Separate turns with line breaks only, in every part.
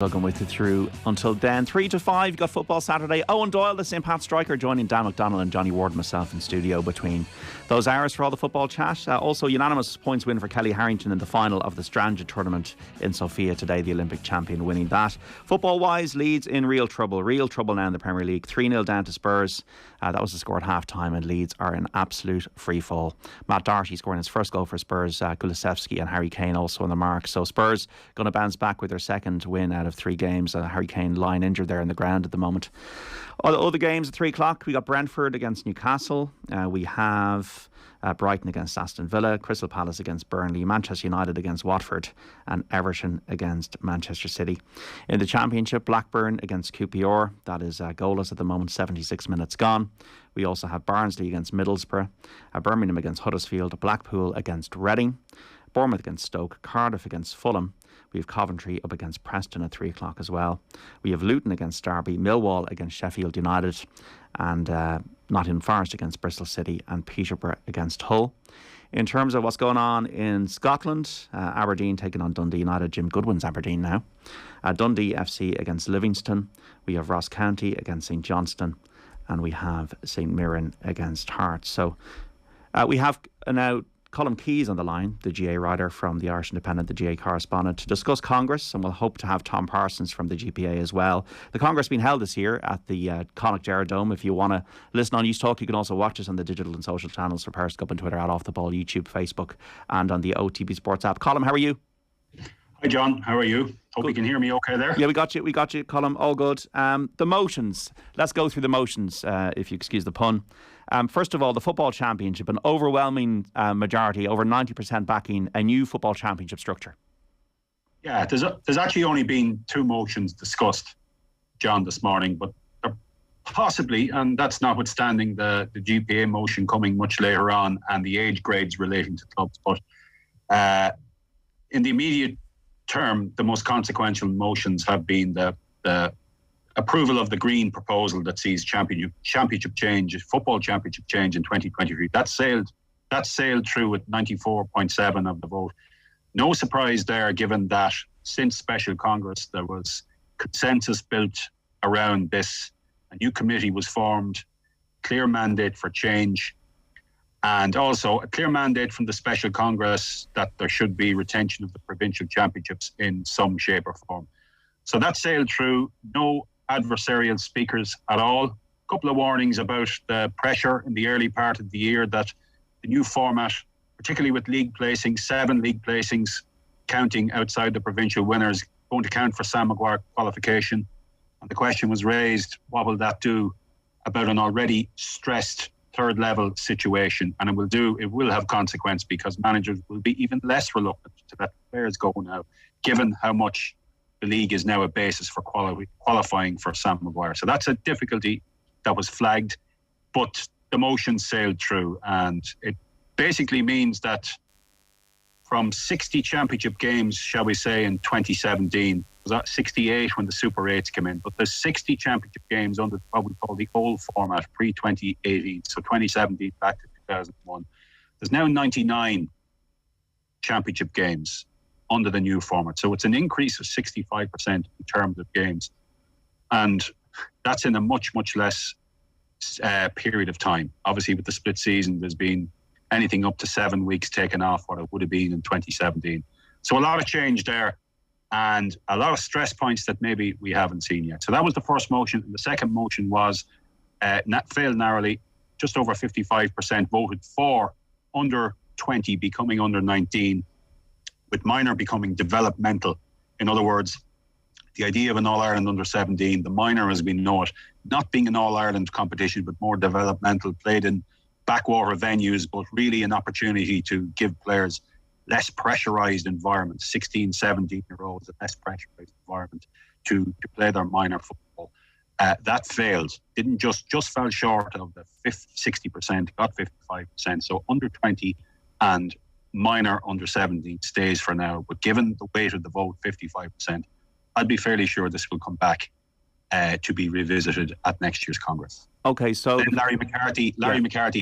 Duggan with you through until then. 3 to 5, you got Football Saturday. Owen Doyle, the St. Pat striker, joining Dan McDonnell and Johnny Ward and myself in studio between those hours for all the football chat. Also, unanimous points win for Kelly Harrington in the final of the Strandja tournament in Sofia today, the Olympic champion winning that. Football-wise, Leeds in real trouble now in the Premier League. 3-0 down to Spurs. That was the score at half-time, and Leeds are in absolute free fall. Matt Doherty scoring his first goal for Spurs. Gulisevsky and Harry Kane also on the mark. So Spurs going to bounce back with their second win out of 3 games. Harry Kane lying injured there in the ground at the moment. Other games at 3 o'clock, we got Brentford against Newcastle. We have Brighton against Aston Villa, Crystal Palace against Burnley, Manchester United against Watford, and Everton against Manchester City. In the Championship, Blackburn against QPR. That is goalless at the moment, 76 minutes gone. We also have Barnsley against Middlesbrough, Birmingham against Huddersfield, Blackpool against Reading, Bournemouth against Stoke, Cardiff against Fulham. We have Coventry up against Preston at 3 o'clock as well. We have Luton against Derby, Millwall against Sheffield United, and Nottingham Forest against Bristol City, and Peterborough against Hull. In terms of what's going on in Scotland, Aberdeen taking on Dundee United. Jim Goodwin's Aberdeen now. Dundee FC against Livingston. We have Ross County against St Johnstone, and we have St Mirren against Hearts. So we have now Colm Keys on the line, the GA writer from the Irish Independent, the GA correspondent, to discuss Congress, and we'll hope to have Tom Parsons from the GPA as well. The Congress being held this year at the Connacht Jarrah Dome. If you want to listen on News Talk, you can also watch us on the digital and social channels for Periscope and Twitter at Off the Ball, YouTube, Facebook, and on the OTB Sports app. Colm, how are you?
Hi John, how are you? Hope you can hear me okay there.
Yeah, we got you, Colm, all good. The motions, let's go through the motions, if you excuse the pun. First of all, the Football Championship, an overwhelming majority, over 90% backing a new Football Championship structure.
Yeah, there's actually only been 2 motions discussed, John, this morning, but possibly, and that's notwithstanding the GPA motion coming much later on and the age grades relating to clubs, but in the immediate term, the most consequential motions have been the approval of the Green proposal that sees championship change, football championship change in 2023. That sailed through with 94.7 of the vote. No surprise there, given that since Special Congress there was consensus built around this. A new committee was formed, clear mandate for change, and also a clear mandate from the Special Congress that there should be retention of the provincial championships in some shape or form. So that sailed through. No adversarial speakers at all. A couple of warnings about the pressure in the early part of the year that the new format, particularly with league placings, 7 league placings, counting outside the provincial winners, going to count for Sam Maguire qualification. And the question was raised, what will that do about an already stressed third level situation? And it will have consequence, because managers will be even less reluctant to let players go now, given how much the league is now a basis for qualifying for Sam Maguire. So that's a difficulty that was flagged, but the motion sailed through, and it basically means that from 60 championship games, shall we say, in 2017, was that 68 when the Super 8s came in, but there's 60 championship games under what we call the old format, pre-2018, so 2017 back to 2001. There's now 99 championship games under the new format. So it's an increase of 65% in terms of games. And that's in a much, much less period of time. Obviously, with the split season, there's been anything up to 7 weeks taken off what it would have been in 2017. So a lot of change there, and a lot of stress points that maybe we haven't seen yet. So that was the first motion. And the second motion was failed narrowly. Just over 55% voted for under 20 becoming under 19, with minor becoming developmental. In other words, the idea of an All-Ireland under 17, the minor as we know it, not being an All-Ireland competition, but more developmental, played in backwater venues, but really an opportunity to give players less pressurised environments, 16, 17-year-olds, a less pressurised environment to play their minor football. That failed. Didn't just fell short of the 60%, got 55%. So under 20 and minor under 17 stays for now, but given the weight of the vote, 55%, I'd be fairly sure this will come back to be revisited at next year's Congress.
Okay, so
then Larry McCarthy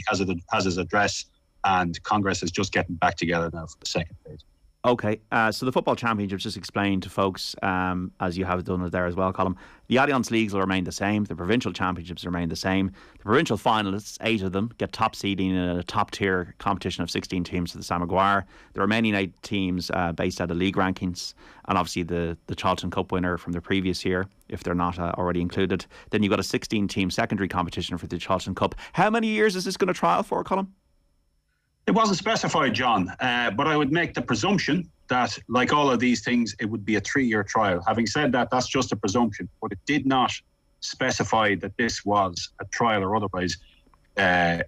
has his address, and Congress is just getting back together now for the second phase.
Okay, so the Football Championships, just explain to folks, as you have done it there as well, Colm, the Allianz Leagues will remain the same, the Provincial Championships remain the same. The provincial finalists, 8 of them, get top seeding in a top-tier competition of 16 teams to the Sam Maguire. The remaining 8 teams based out of league rankings, and obviously the Tailteann Cup winner from the previous year, if they're not already included. Then you've got a 16-team secondary competition for the Tailteann Cup. How many years is this going to trial for, Colm?
It wasn't specified, John, but I would make the presumption that, like all of these things, it would be a 3-year trial. Having said that, that's just a presumption, but it did not specify that this was a trial or otherwise. I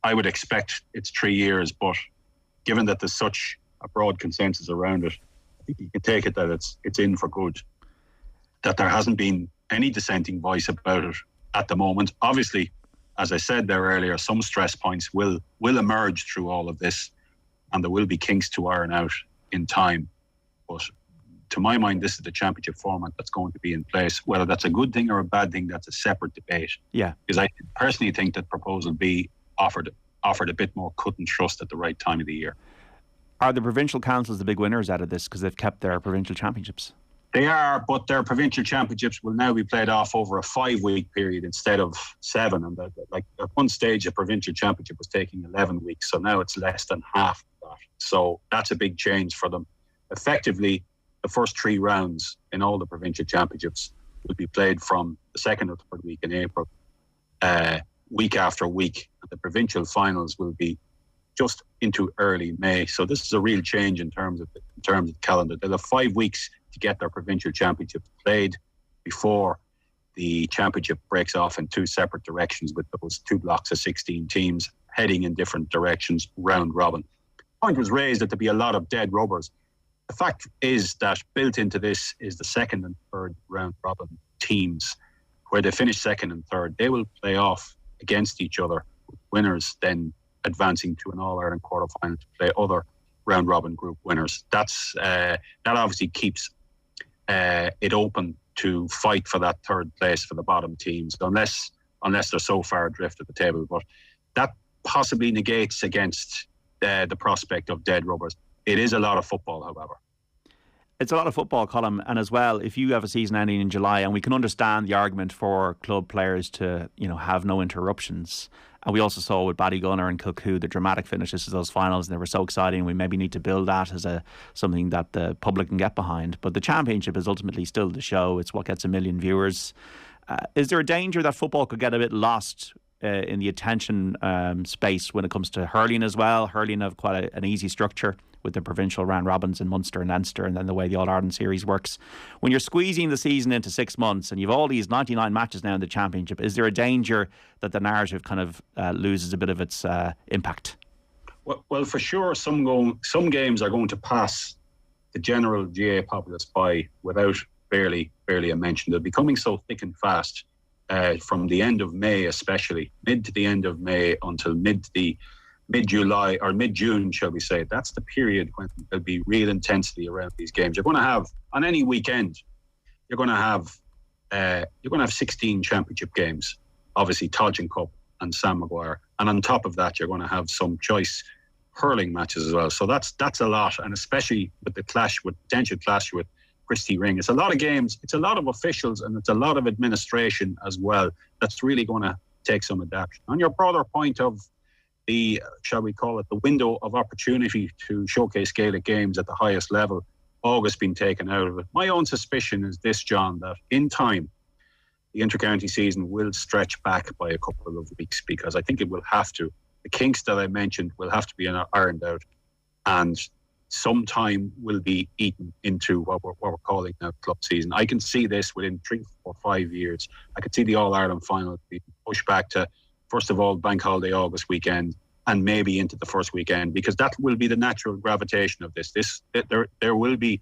would expect it's 3 years, but given that there's such a broad consensus around it, I think you can take it that it's in for good, that there hasn't been any dissenting voice about it at the moment. Obviously, as I said there earlier, some stress points will emerge through all of this, and there will be kinks to iron out in time. But to my mind, this is the championship format that's going to be in place. Whether that's a good thing or a bad thing, that's a separate debate.
Yeah.
Because I personally think that Proposal B offered a bit more cut and thrust at the right time of the year.
Are the provincial councils the big winners out of this because they've kept their provincial championships?
They are, but their provincial championships will now be played off over a 5-week period instead of 7. And like at one stage, a provincial championship was taking 11 weeks, so now it's less than half of that. So that's a big change for them. Effectively, the first 3 rounds in all the provincial championships will be played from the 2nd or 3rd week in April, week after week. And the provincial finals will be just into early May. So this is a real change in terms of the calendar. They'll have 5 weeks to get their provincial championship played before the championship breaks off in 2 separate directions, with those 2 blocks of 16 teams heading in different directions, round robin. The point was raised that there'd be a lot of dead rubbers. The fact is that built into this is the 2nd and 3rd round robin teams, where they finish 2nd and 3rd. They will play off against each other, with winners then advancing to an All-Ireland quarter-final to play other round robin group winners. That obviously keeps it open to fight for that 3rd place for the bottom teams, unless they're so far adrift at the table. But that possibly negates against the prospect of dead rubbers. It is a lot of football, however.
It's a lot of football, Colm, and as well, if you have a season ending in July, and we can understand the argument for club players to, have no interruptions. And we also saw with Ballygunner and Kilcoo the dramatic finishes to those finals, and they were so exciting. We maybe need to build that as something that the public can get behind. But the championship is ultimately still the show. It's what gets 1 million viewers. Is there a danger that football could get a bit lost in the attention space when it comes to hurling as well? Hurling have quite an easy structure with the provincial round robins in Munster and Leinster, and then the way the All-Ireland series works. When you're squeezing the season into 6 months and you've all these 99 matches now in the championship, is there a danger that the narrative kind of loses a bit of its impact?
Well, for sure, some games are going to pass the general GAA populace by without barely a mention. They're becoming so thick and fast from the end of May, especially mid to the end of May until mid-July or mid-June, shall we say. That's the period when there'll be real intensity around these games. You're going to have, on any weekend, you're going to have 16 championship games, obviously Tailteann Cup and Sam Maguire, and on top of that, you're going to have some choice hurling matches as well. So that's a lot, and especially with the potential clash with Christy Ring. It's a lot of games, it's a lot of officials, and it's a lot of administration as well. That's really going to take some adaptation. On your broader point of the, shall we call it, the window of opportunity to showcase Gaelic games at the highest level, August being taken out of it. My own suspicion is this, John, that in time, the inter-county season will stretch back by a couple of weeks, because I think it will have to. The kinks that I mentioned will have to be ironed out, and some time will be eaten into what we're calling now club season. I can see this within 3 or 5 years. I could see the All-Ireland final being pushed back to, first of all, Bank Holiday August weekend, and maybe into the first weekend, because that will be the natural gravitation of this. There will be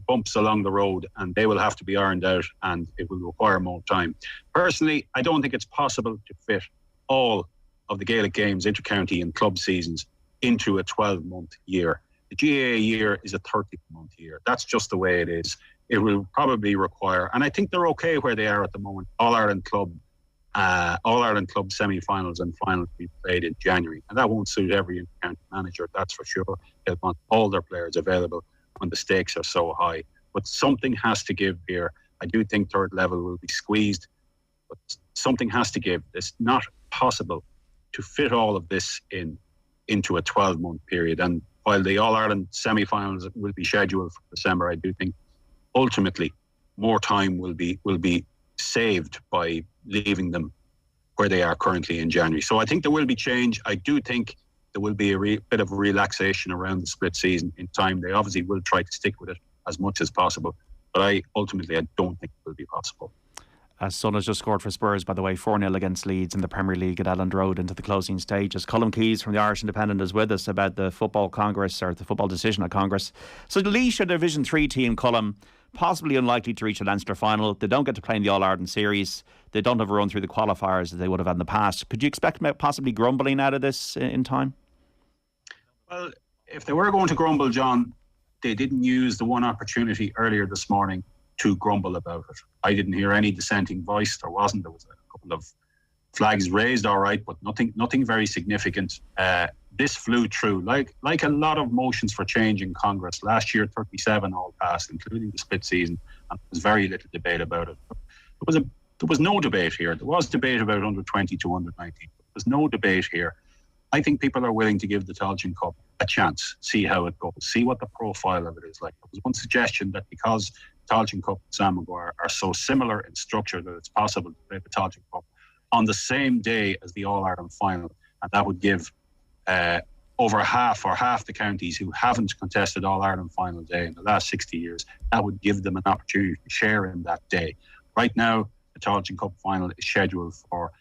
bumps along the road, and they will have to be ironed out, and it will require more time. Personally, I don't think it's possible to fit all of the Gaelic games, inter-county and club seasons, into a 12-month year. The GAA year is a 30-month year. That's just the way it is. It will probably require, and I think they're okay where they are at the moment, All-Ireland club All-Ireland club semi-finals and finals to be played in January. And that won't suit every county manager, that's for sure. They'll want all their players available when the stakes are so high. But something has to give here. I do think third level will be squeezed, but something has to give. It's not possible to fit all of this into a 12-month period. And while the All-Ireland semi-finals will be scheduled for December, I do think ultimately more time will be saved by leaving them where they are currently in January. So I think there will be change. I do think there will be a bit of relaxation around the split season in time. They obviously will try to stick with it as much as possible, but I don't think it will be possible.
Son has just scored for Spurs, by the way, 4-0 against Leeds in the Premier League at Elland Road into the closing stages. Colm Keys from the Irish Independent is with us about the football Congress, or the football decision at Congress. So the Laois are Division 3 team, Colm, possibly unlikely to reach a Leinster final. They don't get to play in the All-Ireland series. They don't have a run through the qualifiers that they would have had in the past. Could you expect possibly grumbling out of this in time?
Well, if they were going to grumble, John, they didn't use the one opportunity earlier this morning to grumble about it. I didn't hear any dissenting voice. There wasn't. There was a couple of flags raised, all right, but nothing very significant. This flew through like a lot of motions for change in Congress. Last year, 37 all passed, including the split season, and there was very little debate about it. There was no debate here. There was debate about under 20 to under 19. There was no debate here. I think people are willing to give the Tailteann Cup a chance, see how it goes, see what the profile of it is like. There was one suggestion that because Tailteann Cup and Sam Maguire are so similar in structure that it's possible to play the Tailteann Cup on the same day as the All-Ireland final, and that would give over half the counties who haven't contested All-Ireland final day in the last 60 years, that would give them an opportunity to share in that day. Right now, the Tailteann Cup final is scheduled for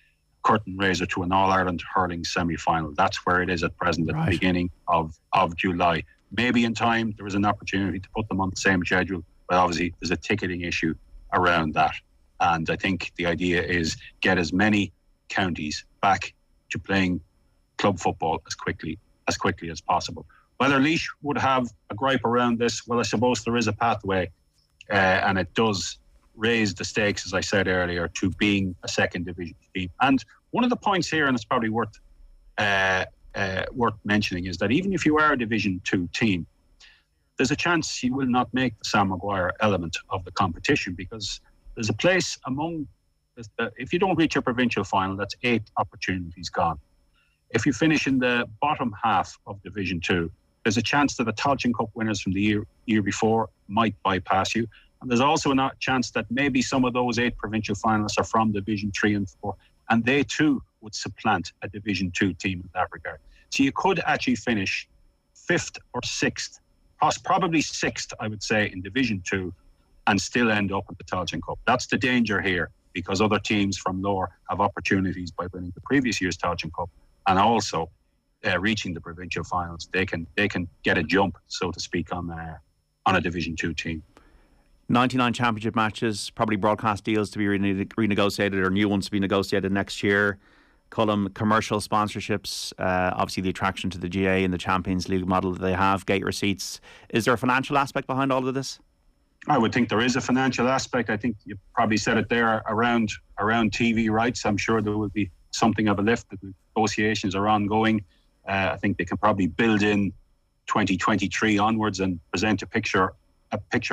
curtain raiser to an All-Ireland hurling semi-final. That's where it is at present, at the beginning of July. Maybe in time there is an opportunity to put them on the same schedule, but obviously there's a ticketing issue around that. And I think the idea is get as many counties back to playing club football as quickly as possible. Whether Laois would have a gripe around this, well, I suppose there is a pathway, and it does raise the stakes, as I said earlier, to being a second division team. And one of the points here, and it's probably worth mentioning, is that even if you are a Division 2 team, there's a chance you will not make the Sam Maguire element of the competition, because there's a place among, if you don't reach your provincial final, that's 8 opportunities gone. If you finish in the bottom half of Division 2, there's a chance that the Tailteann Cup winners from the year before might bypass you. And there's also a chance that maybe some of those 8 provincial finalists are from Division 3 and 4, and they too would supplant a Division 2 team in that regard. So you could actually finish 5th or 6th, probably 6th, I would say, in Division 2, and still end up at the Tailteann Cup. That's the danger here, because other teams from lower have opportunities by winning the previous year's Tailteann Cup and also reaching the provincial finals. They can get a jump, so to speak, on a Division 2 team.
99 championship matches, probably broadcast deals to be renegotiated or new ones to be negotiated next year. Colm, commercial sponsorships, obviously the attraction to the GAA and the Champions League model that they have, gate receipts. Is there a financial aspect behind all of this?
I would think there is a financial aspect. I think you probably said it there around TV rights. I'm sure there will be something of a lift. The negotiations are ongoing. I think they can probably build in 2023 onwards and present a picture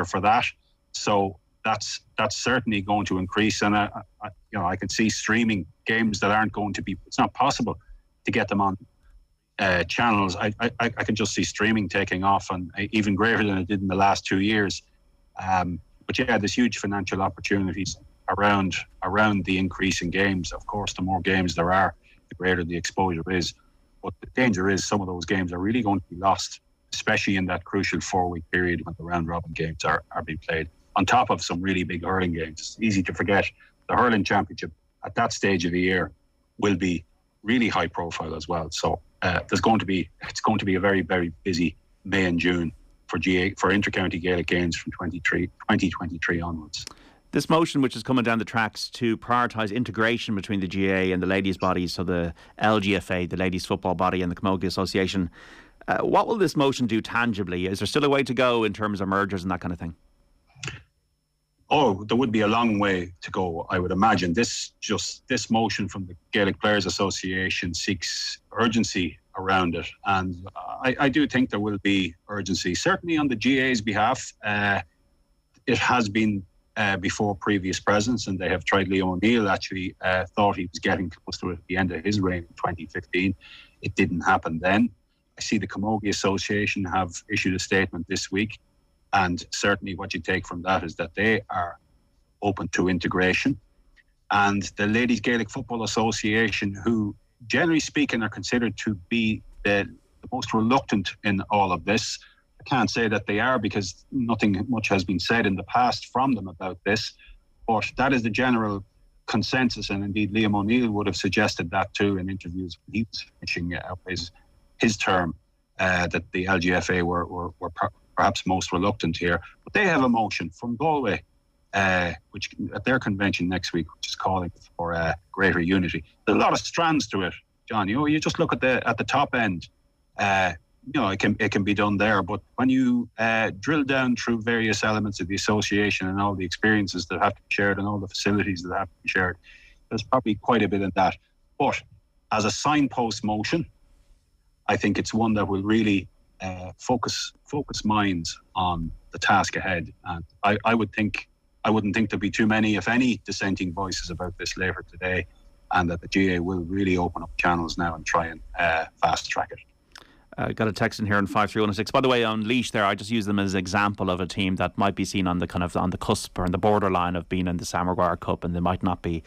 for that. So that's certainly going to increase, and I can see streaming games that aren't going to be. It's not possible to get them on channels. I can just see streaming taking off, and even greater than it did in the last 2 years. But yeah, there's huge financial opportunities around the increase in games. Of course, the more games there are, the greater the exposure is. But the danger is some of those games are really going to be lost, especially in that crucial 4-week period when the round-robin games are being played, on top of some really big hurling games. It's easy to forget the hurling championship at that stage of the year will be really high profile as well. So it's going to be a very, very busy May and June for intercounty Gaelic games from 2023 onwards.
This motion, which is coming down the tracks to prioritise integration between the GAA and the ladies' bodies, so the LGFA, the ladies' football body, and the Camogie Association, what will this motion do tangibly? Is there still a way to go in terms of mergers and that kind of thing?
Oh, there would be a long way to go, I would imagine. This motion from the Gaelic Players Association seeks urgency around it. And I do think there will be urgency, certainly on the GAA's behalf. It has been before previous presidents, and they have tried. Liam O'Neill actually thought he was getting close to it at the end of his reign in 2015. It didn't happen then. I see the Camogie Association have issued a statement this week. And certainly what you take from that is that they are open to integration. And the Ladies Gaelic Football Association, who generally speaking are considered to be the most reluctant in all of this. I can't say that they are, because nothing much has been said in the past from them about this. But that is the general consensus. And indeed, Liam O'Neill would have suggested that too in interviews when he was finishing his term, that the LGFA were perhaps most reluctant here. But they have a motion from Galway, which at their convention next week, which is calling for greater unity. There's a lot of strands to it, John. You just look at the top end. It can be done there. But when you drill down through various elements of the association and all the experiences that have to be shared and all the facilities that have to be shared, there's probably quite a bit in that. But as a signpost motion, I think it's one that will really focus minds on the task ahead. And I wouldn't think there'll be too many, if any, dissenting voices about this later today, and that the GAA will really open up channels now and try and fast track it.
Got a text in here on 53106. By the way, on Laois there, I just use them as an example of a team that might be seen on the cusp or on the borderline of being in the Sam Maguire Cup, and they might not be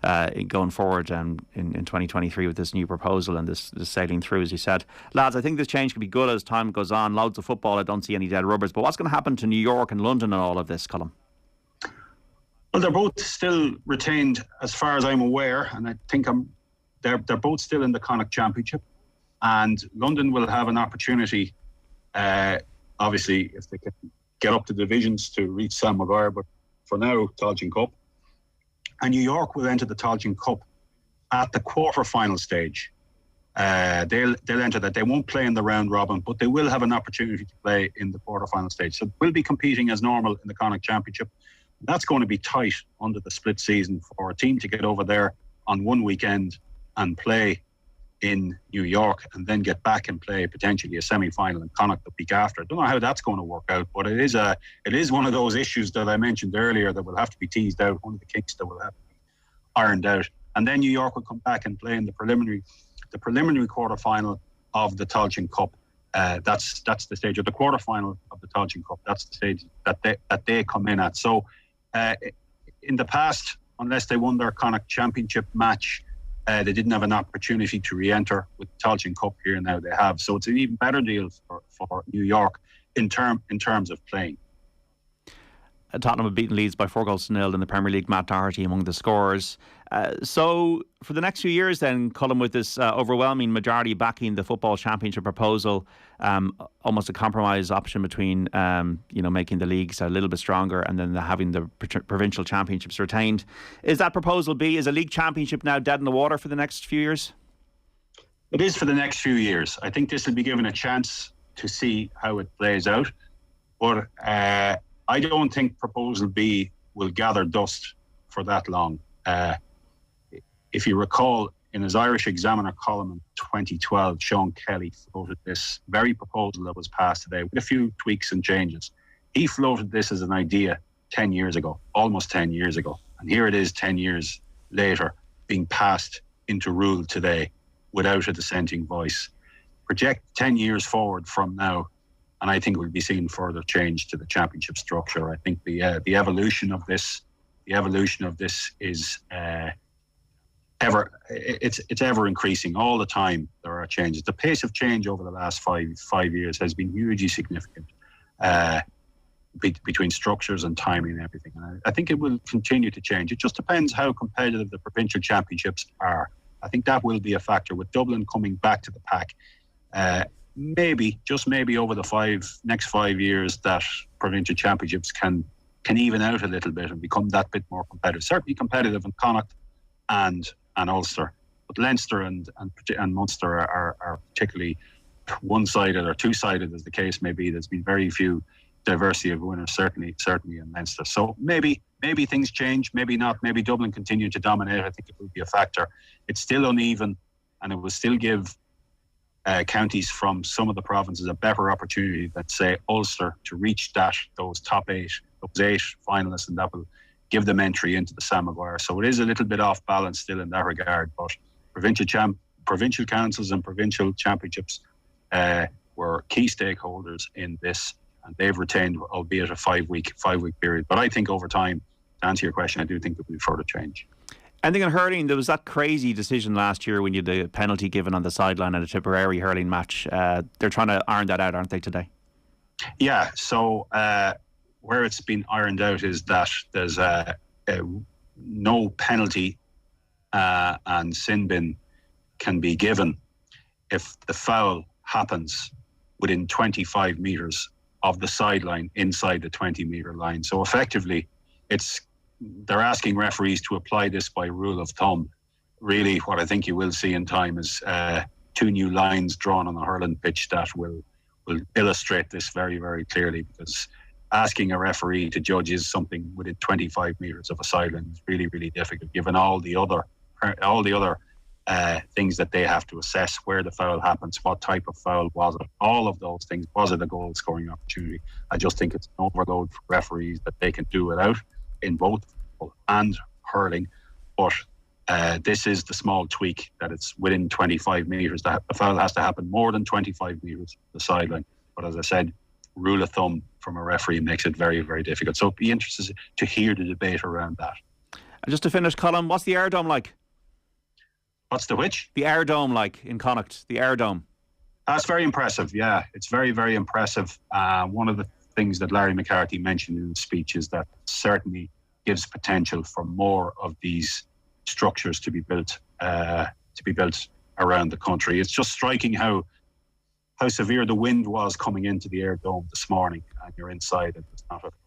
going forward in 2023 with this new proposal and this sailing through, as you said. Lads, I think this change could be good as time goes on. Loads of football, I don't see any dead rubbers. But what's going to happen to New York and London and all of this, Colm?
Well, they're both still retained, as far as I'm aware, and I think they're both still in the Connacht Championship. And London will have an opportunity, obviously, if they can get up to divisions, to reach Sam Maguire. But for now, Tailteann Cup. And New York will enter the Tailteann Cup at the quarter-final stage. They'll enter that. They won't play in the round robin, but they will have an opportunity to play in the quarter-final stage. So we'll be competing as normal in the Connacht Championship. That's going to be tight under the split season for a team to get over there on one weekend and play in New York and then get back and play potentially a semi-final in Connacht the week after. I don't know how that's going to work out, but it is one of those issues that I mentioned earlier that will have to be teased out, one of the kinks that will have to be ironed out. And then New York will come back and play in the preliminary quarter-final of the Tailteann Cup. That's the stage of the quarter-final of the Tailteann Cup. That's the stage that they come in at. So in the past, unless they won their Connacht Championship match, they didn't have an opportunity to re-enter. With the Tailteann Cup here now they have. So it's an even better deal for New York in terms of playing.
Tottenham have beaten Leeds by 4-0 in the Premier League. Matt Doherty among the scorers. So for the next few years then, Colm, with this overwhelming majority backing the Football Championship proposal, almost a compromise option between making the leagues a little bit stronger and then having the provincial championships retained. Is that proposal B? Is a league championship now dead in the water for the next few years?
It is for the next few years. I think this will be given a chance to see how it plays out. But I don't think Proposal B will gather dust for that long. If you recall, in his Irish Examiner column in 2012, Sean Kelly floated this very proposal that was passed today with a few tweaks and changes. He floated this as an idea 10 years ago, almost 10 years ago. And here it is 10 years later being passed into rule today without a dissenting voice. Project 10 years forward from now, and I think we'll be seeing further change to the championship structure. I think the evolution of this is ever increasing all the time. There are changes. The pace of change over the last five years has been hugely significant between structures and timing and everything. And I think it will continue to change. It just depends how competitive the provincial championships are. I think that will be a factor with Dublin coming back to the pack. Maybe over the next 5 years that provincial championships can even out a little bit and become that bit more competitive. Certainly competitive in Connacht and Ulster, but Leinster and Munster are particularly one-sided or two-sided, as the case may be. There's been very few diversity of winners, certainly in Leinster. So maybe things change, maybe not. Maybe Dublin continue to dominate. I think it will be a factor. It's still uneven, and it will still give counties from some of the provinces a better opportunity than, say, Ulster to reach those top eight finalists, and that will give them entry into the Sam Maguire. So it is a little bit off balance still in that regard, but provincial councils and provincial championships were key stakeholders in this, and they've retained, albeit a five-week period. But I think over time, to answer your question, I do think there will be further change.
Anything on hurling? There was that crazy decision last year when you had the penalty given on the sideline at a Tipperary hurling match. They're trying to iron that out, aren't they, today? Yeah,
so where it's been ironed out is that there's no penalty and sin bin can be given if the foul happens within 25 metres of the sideline inside the 20-metre line. So effectively, they're asking referees to apply this by rule of thumb. Really, what I think you will see in time is two new lines drawn on the hurling pitch that will illustrate this very, very clearly, because asking a referee to judge is something within 25 metres of a sideline is really, really difficult, given all the other things that they have to assess, where the foul happens, what type of foul was it, all of those things. Was it a goal scoring opportunity? I just think it's an overload for referees that they can do without in both football and hurling. But this is the small tweak that it's within 25 metres. The foul has to happen more than 25 metres of the sideline. But as I said, rule of thumb from a referee makes it very, very difficult. So be interested to hear the debate around that.
And just to finish, Colm, what's the Air Dome like?
What's the which?
The Air Dome like in Connacht, the Air Dome.
That's very impressive, yeah. It's very, very impressive. One of the things that Larry McCarthy mentioned in his speech is that certainly gives potential for more of these structures to be built around the country. It's just striking how severe the wind was coming into the Air Dome this morning, and you're inside it.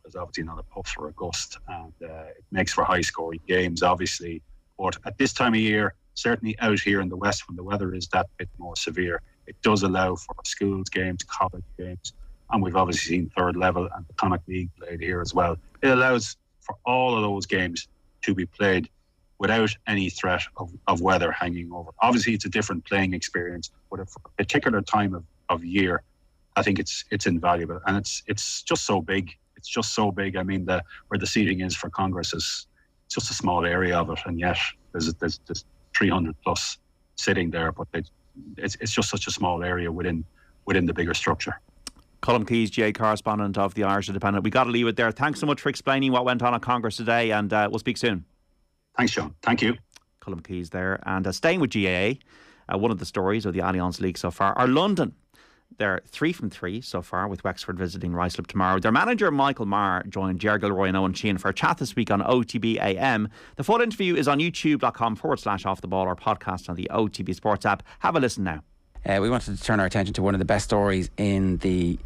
There's obviously not a puff or a gust, and it makes for high-scoring games, obviously. But at this time of year, certainly out here in the west, when the weather is that bit more severe, it does allow for schools games, college games, and we've obviously seen third level and the Connacht League played here as well. It allows for all of those games to be played without any threat of weather hanging over. Obviously, it's a different playing experience, but for a particular time of year, I think it's invaluable, and it's just so big. It's just so big. I mean, where the seating is for Congress is just a small area of it, and yet there's 300 plus sitting there, but it's just such a small area within the bigger structure.
Colm Keys, GAA correspondent of the Irish Independent. We got to leave it there. Thanks so much for explaining what went on at Congress today, and we'll speak soon.
Thanks, John. Thank you.
Colm Keys there. And staying with GAA, one of the stories of the Allianz League so far are London. They're 3 from 3 so far, with Wexford visiting Ruislip tomorrow. Their manager, Michael Marr, joined Ger Gilroy and Owen Sheehan for a chat this week on OTB AM. The full interview is on youtube.com/Off the Ball or podcast on the OTB Sports app. Have a listen now.
We wanted to turn our attention to one of the best stories in the